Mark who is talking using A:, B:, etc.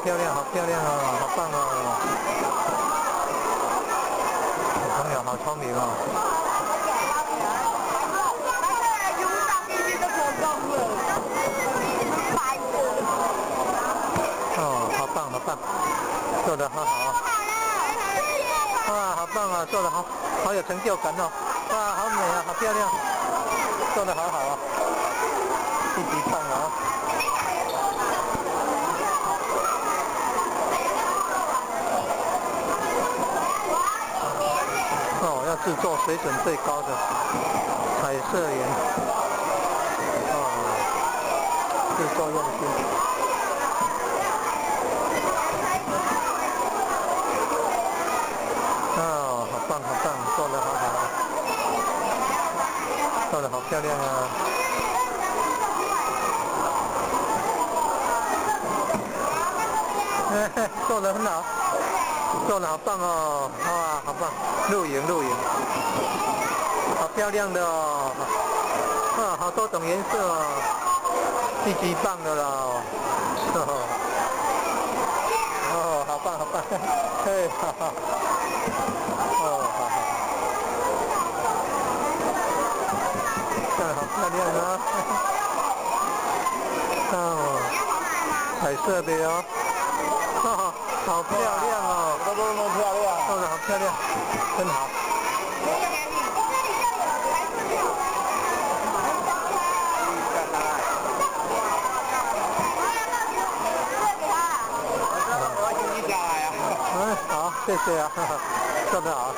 A: 漂亮，好漂亮哦，好棒哦！小朋友好聪明哦。哦，好棒，好棒，做得好好。哇，好棒啊，做得好，好有成就感哦。哇，好美啊，好漂亮，做得好好啊，一级棒啊！哦，要制作水准最高的彩色盐，哦，制作用心。哦，好棒好棒，做得好好，做得好漂亮啊！做得很好，做得好棒哦！哇，好棒！露营，好漂亮的哦！哇，好多种颜色哦，一级棒的啦！哦，好棒，嘿，哈哈，哦，好，好漂亮啊！哦，彩色的哦。哦，好漂亮哦！
B: 都那么漂亮，
A: 做得好漂亮，真好。好，谢谢啊，做得好。